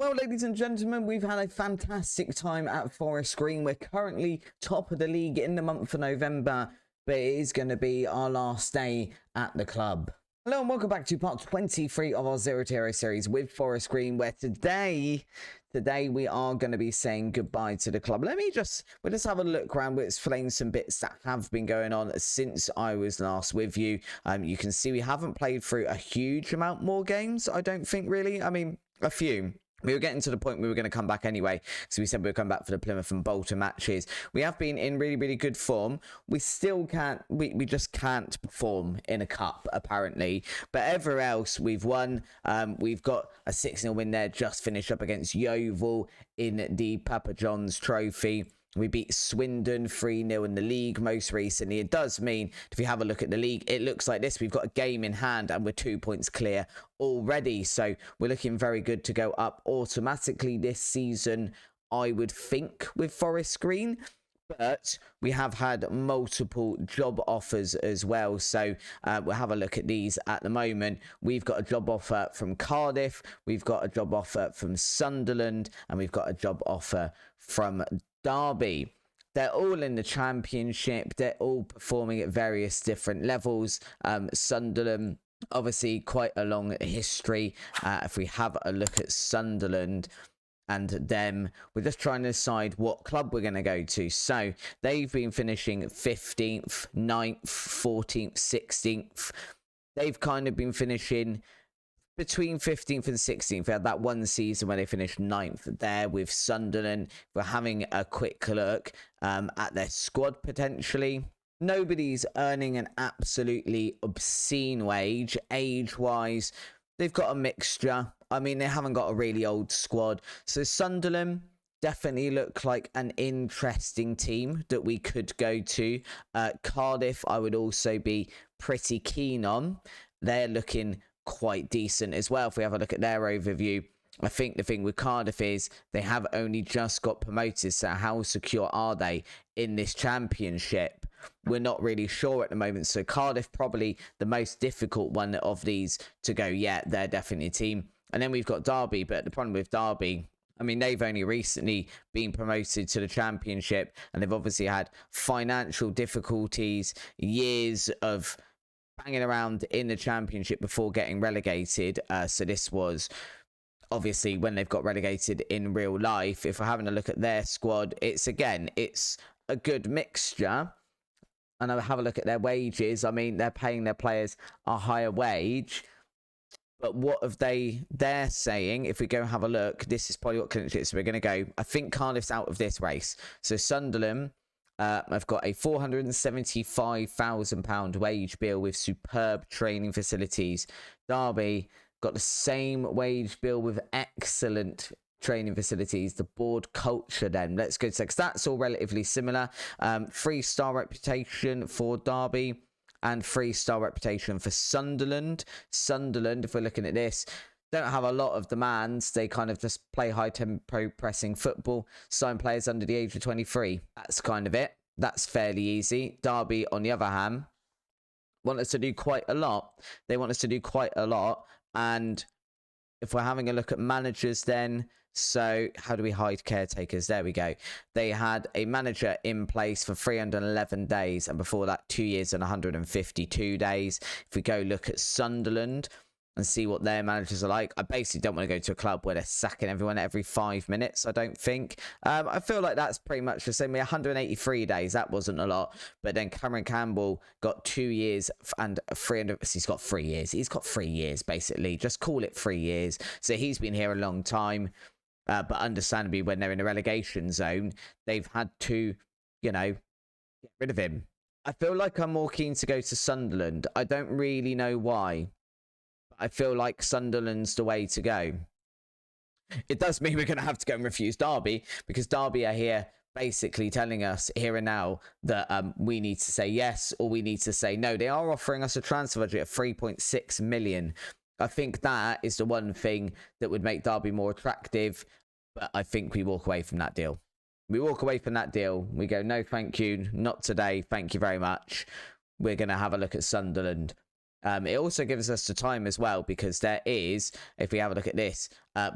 Well, ladies and gentlemen, we've had a fantastic time at Forest Green. We're currently top of the league in the month of November, but it is going to be our last day at the club. Hello and welcome back to part 23 of our Zero to Hero series with Forest Green, where today we are going to be saying goodbye to the club. We'll just have a look around. We'll explain some bits that have been going on since I was last with you. You can see we haven't played through a huge amount more games, I don't think, really. I mean, a few. We were getting to the point we were going to come back anyway, so we said we would come back for the Plymouth and Bolton matches. We have been in really, really good form. We still can't, we just can't perform in a cup, apparently. But everywhere else, we've won. We've got a 6-0 win there, just finished up against Yeovil in the Papa John's Trophy. We beat Swindon 3-0 in the league most recently. It does mean, if you have a look at the league, it looks like this. We've got a game in hand and we're 2 points clear already. So we're looking very good to go up automatically this season, I would think, with Forest Green. But we have had multiple job offers as well. So we'll have a look at these at the moment. We've got a job offer from Cardiff. We've got a job offer from Sunderland. And we've got a job offer from Derby. They're all in the Championship. They're all performing at various different levels. Sunderland, obviously, quite a long history. If we have a look at Sunderland and them, we're just trying to decide what club we're going to go to. So they've been finishing 15th, 9th, 14th, 16th. They've kind of been finishing between 15th and 16th. We had that one season where they finished 9th there with Sunderland. We're having a quick look at their squad potentially. Nobody's earning an absolutely obscene wage. Age-wise, they've got a mixture. I mean, they haven't got a really old squad. So Sunderland definitely look like an interesting team that we could go to. Cardiff, I would also be pretty keen on. They're looking quite decent as well. If we have a look at their overview, I think the thing with Cardiff is they have only just got promoted, so how secure are they in this Championship? We're not really sure at the moment. So Cardiff probably the most difficult one of these to go. Yeah, they're definitely a team. And then we've got Derby, but the problem with Derby, I mean, they've only recently been promoted to the Championship, and they've obviously had financial difficulties, years of banging around in the Championship before getting relegated. So this was obviously when they've got relegated in real life. If we're having a look at their squad, it's a good mixture. And I'll have a look at their wages. I mean, they're paying their players a higher wage. But what have they're saying, if we go and have a look, this is probably what clinches it. So we're going to go, I think Cardiff's out of this race. So Sunderland, I've got a £475,000 wage bill with superb training facilities. Derby got the same wage bill with excellent training facilities. The board culture then, let's go to because that's all relatively similar. 3-star reputation for Derby and 3-star reputation for Sunderland. Sunderland, if we're looking at this, don't have a lot of demands. They kind of just play high tempo pressing football, sign players under the age of 23. That's kind of it. That's fairly easy. Derby, on the other hand, want us to do quite a lot. They want us to do quite a lot. And if we're having a look at managers then, so how do we hide caretakers? There we go. They had a manager in place for 311 days. And before that, 2 years and 152 days. If we go look at Sunderland and see what their managers are like. I basically don't want to go to a club where they're sacking everyone every 5 minutes, I don't think. I feel like that's pretty much the same. 183 days, that wasn't a lot. But then Cameron Campbell got 2 years and 300. He's got 3 years. He's got 3 years, basically. Just call it 3 years. So he's been here a long time. But understandably, when they're in a relegation zone, they've had to, get rid of him. I feel like I'm more keen to go to Sunderland. I don't really know why. I feel like Sunderland's the way to go. It does mean we're going to have to go and refuse Derby, because Derby are here basically telling us here and now that we need to say yes or we need to say no. They are offering us a transfer budget of 3.6 million. I think that is the one thing that would make Derby more attractive, but I think we walk away from that deal. We walk away from that deal. We go, no, thank you. Not today. Thank you very much. We're going to have a look at Sunderland. It also gives us the time as well, because there is, if we have a look at this,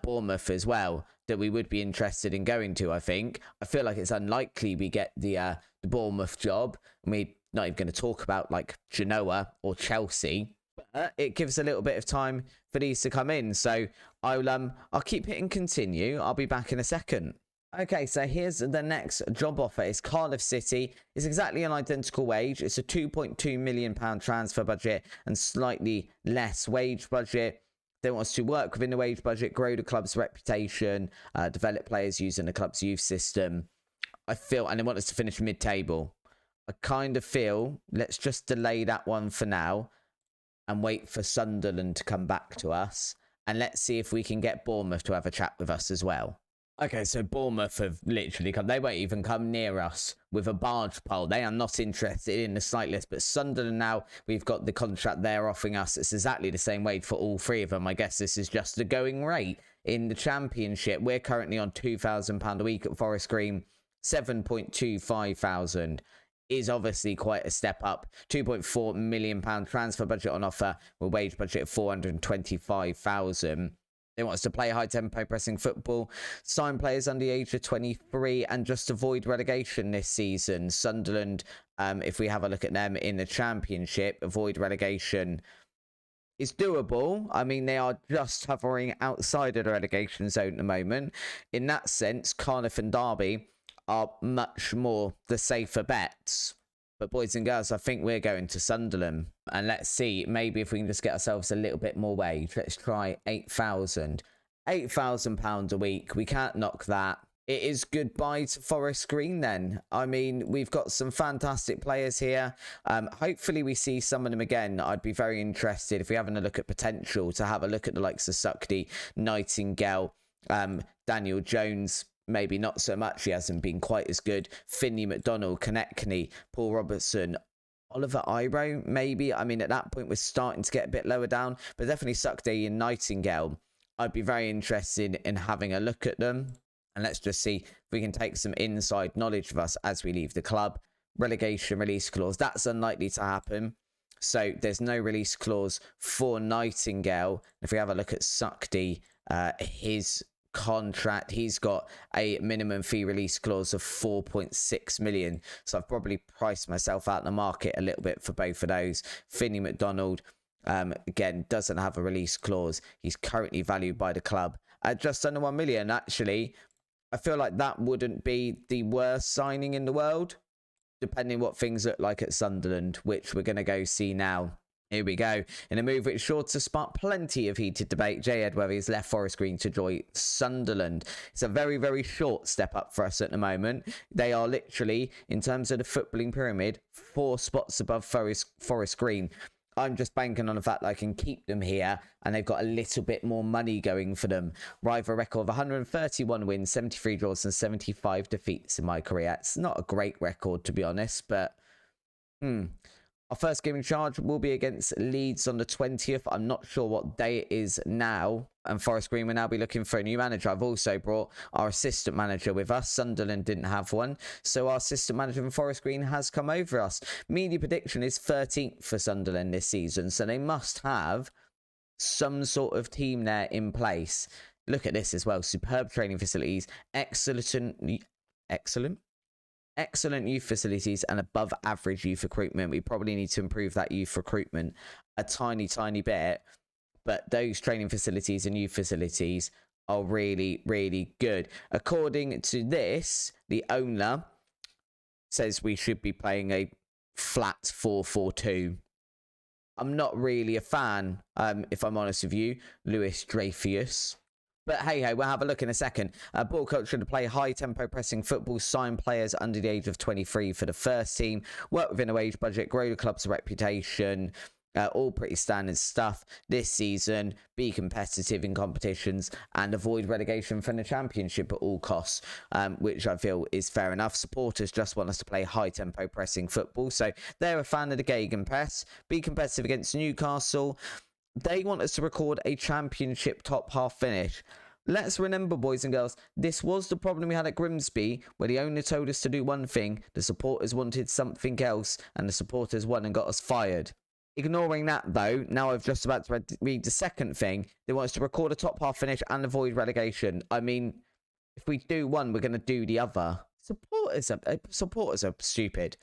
Bournemouth as well, that we would be interested in going to, I think. I feel like it's unlikely we get the Bournemouth job. We're not even going to talk about like Genoa or Chelsea. But it gives a little bit of time for these to come in. So I'll keep hitting continue. I'll be back in a second. Okay, so here's the next job offer. It's Cardiff City. It's exactly an identical wage. It's a £2.2 million transfer budget and slightly less wage budget. They want us to work within the wage budget, grow the club's reputation, develop players using the club's youth system. I feel, and they want us to finish mid-table. I kind of feel, let's just delay that one for now and wait for Sunderland to come back to us. And let's see if we can get Bournemouth to have a chat with us as well. Okay, so Bournemouth have literally come. They won't even come near us with a barge pole. They are not interested in the slightest. But Sunderland now, we've got the contract they're offering us. It's exactly the same wage for all three of them. I guess this is just the going rate in the Championship. We're currently on £2,000 a week at Forest Green. 7.25 thousand is obviously quite a step up. £2.4 million transfer budget on offer with wage budget of 425,000. They want us to play high-tempo pressing football, sign players under the age of 23, and just avoid relegation this season. Sunderland, if we have a look at them in the Championship, avoid relegation is doable. I mean, they are just hovering outside of the relegation zone at the moment. In that sense, Cardiff and Derby are much more the safer bets. But boys and girls, I think we're going to Sunderland. And let's see, maybe if we can just get ourselves a little bit more wage. Let's try 8,000. £8,000 a week. We can't knock that. It is goodbye to Forest Green then. I mean, we've got some fantastic players here. Hopefully we see some of them again. I'd be very interested, if we're having a look at potential, to have a look at the likes of Suckdy, Nightingale, Daniel Jones. Maybe not so much. He hasn't been quite as good. Finney McDonald, Konechny, Paul Robertson, Oliver Iro, maybe. I mean, at that point, we're starting to get a bit lower down. But definitely Suckday and Nightingale. I'd be very interested in having a look at them. And let's just see if we can take some inside knowledge of us as we leave the club. Relegation release clause. That's unlikely to happen. So there's no release clause for Nightingale. If we have a look at Suckday, his contract, he's got a minimum fee release clause of 4.6 million. So I've probably priced myself out in the market a little bit for both of those. Finney McDonald, again, doesn't have a release clause. He's currently valued by the club at just under 1 million. Actually, I feel like that wouldn't be the worst signing in the world, depending what things look like at Sunderland, which we're going to go see now. Here we go. In a move which is sure to spark plenty of heated debate, Jay Edworthy has left Forest Green to join Sunderland. It's a very, very short step up for us at the moment. They are literally, in terms of the footballing pyramid, 4 spots above Forest Green. I'm just banking on the fact that I can keep them here, and they've got a little bit more money going for them. Rival record of 131 wins, 73 draws, and 75 defeats in my career. It's not a great record, to be honest, but our first game in charge will be against Leeds on the 20th. I'm not sure what day it is now. And Forest Green will now be looking for a new manager. I've also brought our assistant manager with us. Sunderland didn't have one. So our assistant manager from Forest Green has come over us. Media prediction is 13th for Sunderland this season. So they must have some sort of team there in place. Look at this as well. Superb training facilities. Excellent youth facilities and above average youth recruitment. We probably need to improve that youth recruitment a tiny bit, but those training facilities and youth facilities are really, really good. According to this, the owner says we should be playing a flat 4-4-2. I'm not really a fan, if I'm honest with you, Lewis Dreyfus. But hey, we'll have a look in a second. Ball culture to play high-tempo pressing football, sign players under the age of 23 for the first team, work within a wage budget, grow the club's reputation, all pretty standard stuff this season, be competitive in competitions, and avoid relegation from the Championship at all costs, which I feel is fair enough. Supporters just want us to play high-tempo pressing football, so they're a fan of the Gegenpress, be competitive against Newcastle. They want us to record a Championship top half finish. Let's remember, boys and girls, this was the problem we had at Grimsby, where the owner told us to do one thing, the supporters wanted something else, and the supporters won and got us fired. Ignoring that, though, now I've just about to read the second thing. They want us to record a top half finish and avoid relegation. I mean, if we do one, we're going to do the other. Supporters are stupid.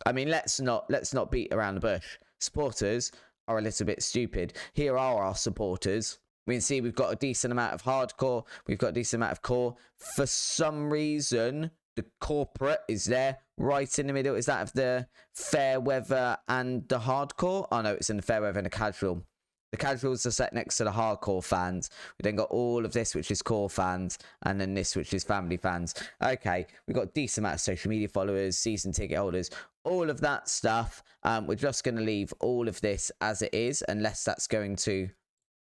I mean, let's not beat around the bush. Supporters are a little bit stupid. Here are our supporters. We can see we've got a decent amount of hardcore. We've got a decent amount of core. For some reason, the corporate is there right in the middle. Is that of the fair weather and the hardcore? Oh, no, it's in the fair weather and the casual. The casuals are set next to the hardcore fans. We then got all of this, which is core fans, and then this, which is family fans. Okay, we've got a decent amount of social media followers, season ticket holders, all of that stuff. We're just going to leave all of this as it is, unless that's going to...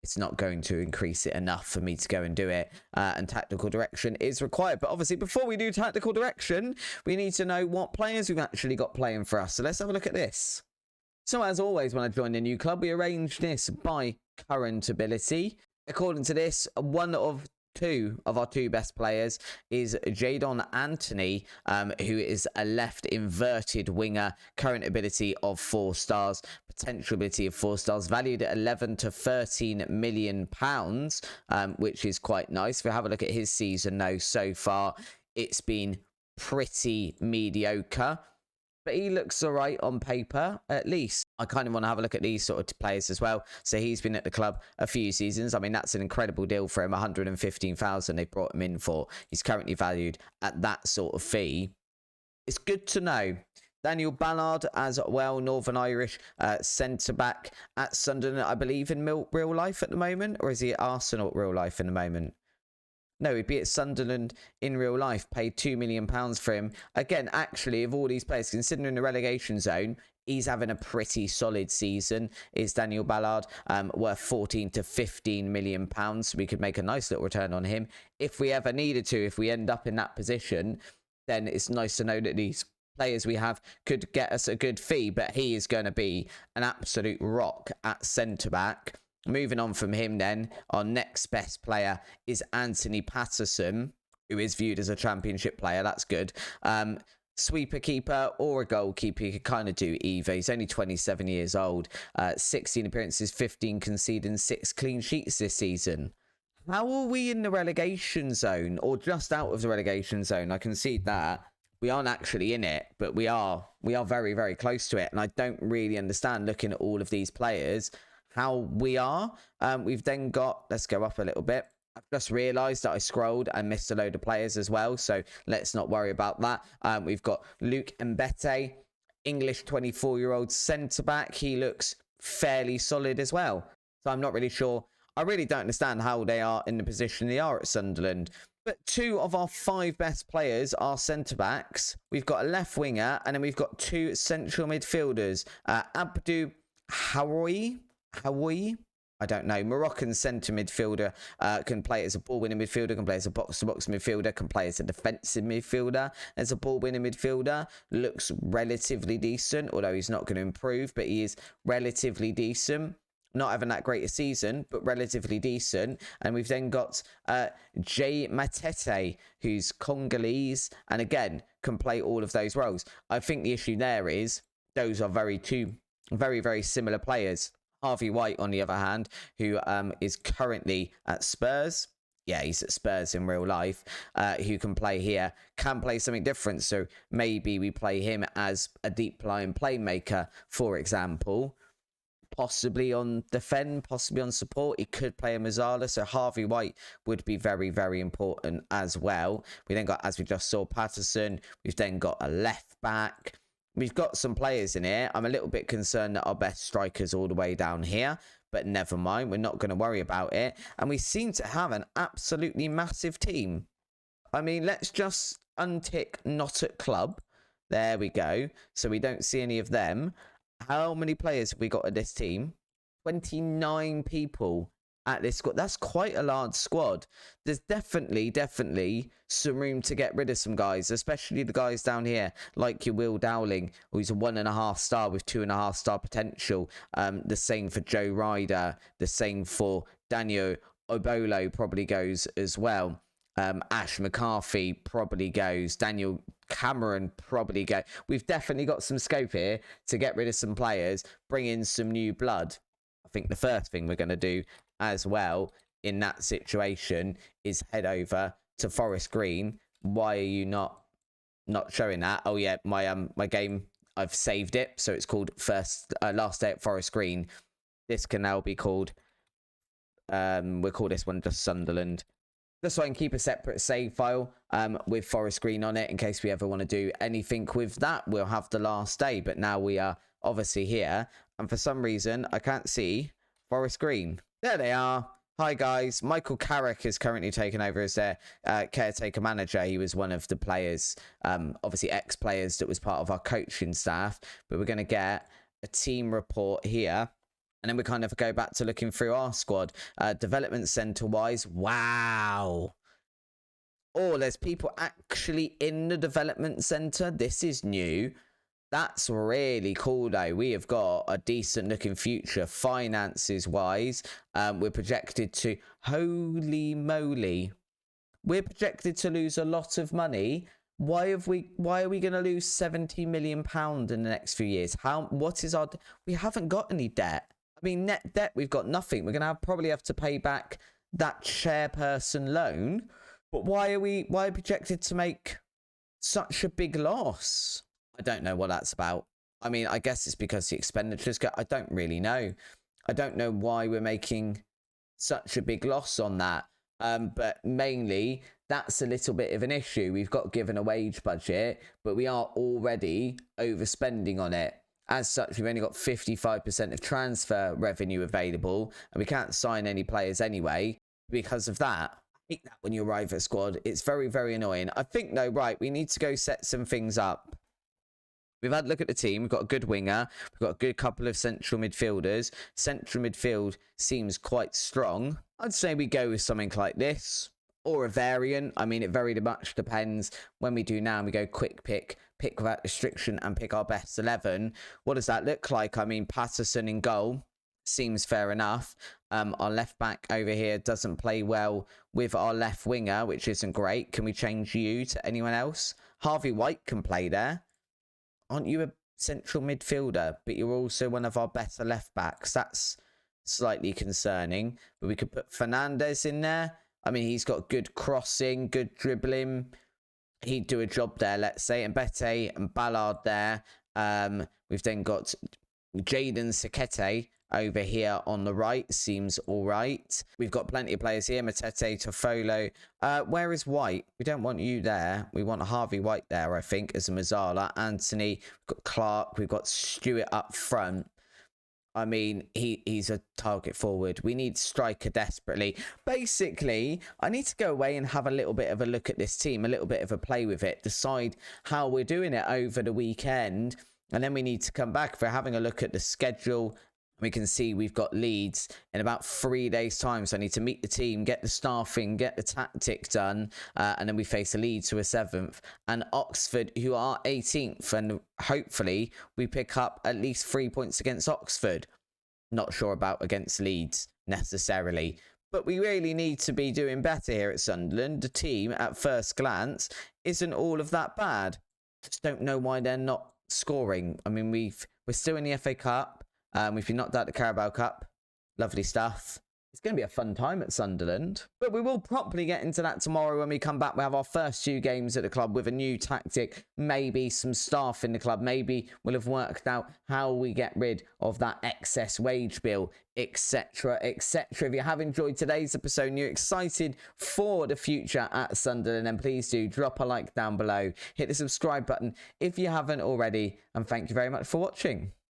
It's not going to increase it enough for me to go and do it. And tactical direction is required. But obviously, before we do tactical direction, we need to know what players we've actually got playing for us. So let's have a look at this. So as always, when I joined a new club, we arranged this by current ability. According to this, one of our two best players is Jadon Anthony, who is a left inverted winger, current ability of 4 stars, potential ability of 4 stars, valued at 11 to 13 million pounds, which is quite nice. If we have a look at his season though, so far it's been pretty mediocre. But he looks all right on paper, at least. I kind of want to have a look at these sort of players as well. So he's been at the club a few seasons. I mean, that's an incredible deal for him. 115,000 they brought him in for. He's currently valued at that sort of fee. It's good to know. Daniel Ballard as well, Northern Irish centre-back at Sunderland, I believe, in real life at the moment. Or is he at Arsenal at real life in the moment? No, he'd be at Sunderland in real life, paid £2 million for him. Again, actually, of all these players, considering the relegation zone, he's having a pretty solid season, is Daniel Ballard, worth 14 to 15 million pounds. So we could make a nice little return on him. If we ever needed to, if we end up in that position, then it's nice to know that these players we have could get us a good fee, but he is going to be an absolute rock at centre-back. Moving on from him then, our next best player is Anthony Patterson, who is viewed as a championship player. That's good. Sweeper keeper or a goalkeeper, you could kind of do either. He's only 27 years old. 16 appearances, 15 conceded, 6 clean sheets this season. How are we in the relegation zone or just out of the relegation zone? I concede that. We aren't actually in it, but we are very, very close to it. And I don't really understand, looking at all of these players, how we are. We've then got, let's go up a little bit. I've just realised that I scrolled and missed a load of players as well, so let's not worry about that. We've got Luke Mbete, English 24-year-old centre-back. He looks fairly solid as well. So I'm not really sure. I really don't understand how they are in the position they are at Sunderland. But 2 of our 5 best players are centre-backs. We've got a left winger, and then we've got 2 central midfielders. Abdou Haroui, I don't know. Moroccan centre midfielder, can play as a ball-winning midfielder, can play as a box-to-box midfielder, can play as a defensive midfielder, as a ball-winning midfielder. Looks relatively decent, although he's not going to improve, but he is relatively decent. Not having that great a season, but relatively decent. And we've then got Jay Matete, who's Congolese, and again, can play all of those roles. I think the issue there is those are very, very similar players. Harvey White, on the other hand, who is currently at Spurs. Yeah, he's at Spurs in real life. Who can play here, can play something different. So maybe we play him as a deep-lying playmaker, for example. Possibly on defend, possibly on support. He could play a Mazzala. So Harvey White would be very, very important as well. We then got, as we just saw, Patterson. We've then got a left back. We've got some players in here. I'm a little bit concerned that our best striker's all the way down here, but never mind. We're not going to worry about it. And we seem to have an absolutely massive team. I mean, let's just untick not at club. There we go. So we don't see any of them. How many players have we got at this team? 29 people at this squad. That's quite a large squad. There's definitely some room to get rid of some guys, especially the guys down here, like your Will Dowling, who's a 1.5 star with 2.5 star potential. The same for Joe Ryder. The same for Daniel Obolo probably goes as well. Ash McCarthy probably goes. Daniel Cameron probably go. We've definitely got some scope here to get rid of some players, bring in some new blood. I think the first thing we're going to do as well in that situation is head over to Forest Green. Why are you not showing that? Oh yeah, my game, I've saved it, so it's called last day at Forest Green. This can now be called we'll call this one just Sunderland, just so I can keep a separate save file with Forest Green on it in case we ever want to do anything with that. We'll have the last day, but now we are obviously here, and for some reason I can't see Forest Green. There they are. Hi guys, Michael Carrick is currently taking over as their caretaker manager. He was one of the players, obviously ex-players that was part of our coaching staff, but we're going to get a team report here. And then we kind of go back to looking through our squad. Development centre wise, wow. Oh, there's people actually in the development centre. This is new. That's really cool though. We have got a decent looking future finances wise. We're projected to, holy moly, we're projected to lose a lot of money. Why are we going to lose £70 million in the next few years? We haven't got any debt. I mean, net debt, we've got nothing. We're going to probably have to pay back that chairperson loan. But why are we projected to make such a big loss? I don't know what that's about. I mean, I guess it's because the expenditures go. I don't really know. I don't know why we're making such a big loss on that. But mainly, that's a little bit of an issue. We've got given a wage budget, but we are already overspending on it. As such, we've only got 55% of transfer revenue available, and we can't sign any players anyway because of that. I hate that when you arrive at squad. It's very, very annoying. I think, though, right, we need to go set some things up. We've had a look at the team. We've got a good winger. We've got a good couple of central midfielders. Central midfield seems quite strong. I'd say we go with something like this or a variant. I mean, it very much depends. When we do now, we go quick pick without restriction and pick our best 11. What does that look like? I mean, Patterson in goal seems fair enough. Our left back over here doesn't play well with our left winger, which isn't great. Can we change you to anyone else? Harvey White can play there. Aren't you a central midfielder, but you're also one of our better left backs? That's slightly concerning. But we could put Fernandez in there. I mean, he's got good crossing, good dribbling. He'd do a job there, let's say. And Bete and Ballard there. We've then got Jaden Sekete over here on the right. Seems all right. We've got plenty of players here. Matete, Toffolo. Where is White? We don't want you there. We want Harvey White there, I think, as a Mazzala. Anthony. We've got Clark. We've got Stewart up front. I mean, he's a target forward. We need striker desperately. Basically, I need to go away and have a little bit of a look at this team, a little bit of a play with it, decide how we're doing it over the weekend. And then we need to come back. If we're having a look at the schedule, we can see we've got Leeds in about 3 days' time. So I need to meet the team, get the staffing, get the tactic done. And then we face a Leeds who are 7th. And Oxford, who are 18th. And hopefully we pick up at least 3 points against Oxford. Not sure about against Leeds necessarily. But we really need to be doing better here at Sunderland. The team, at first glance, isn't all of that bad. Just don't know why they're not scoring. I mean, we're still in the FA Cup. We've been knocked out the Carabao Cup. Lovely stuff. It's going to be a fun time at Sunderland. But we will properly get into that tomorrow when we come back. We have our first 2 games at the club with a new tactic. Maybe some staff in the club. Maybe we'll have worked out how we get rid of that excess wage bill, etc., etc. If you have enjoyed today's episode and you're excited for the future at Sunderland, then please do drop a like down below. Hit the subscribe button if you haven't already. And thank you very much for watching.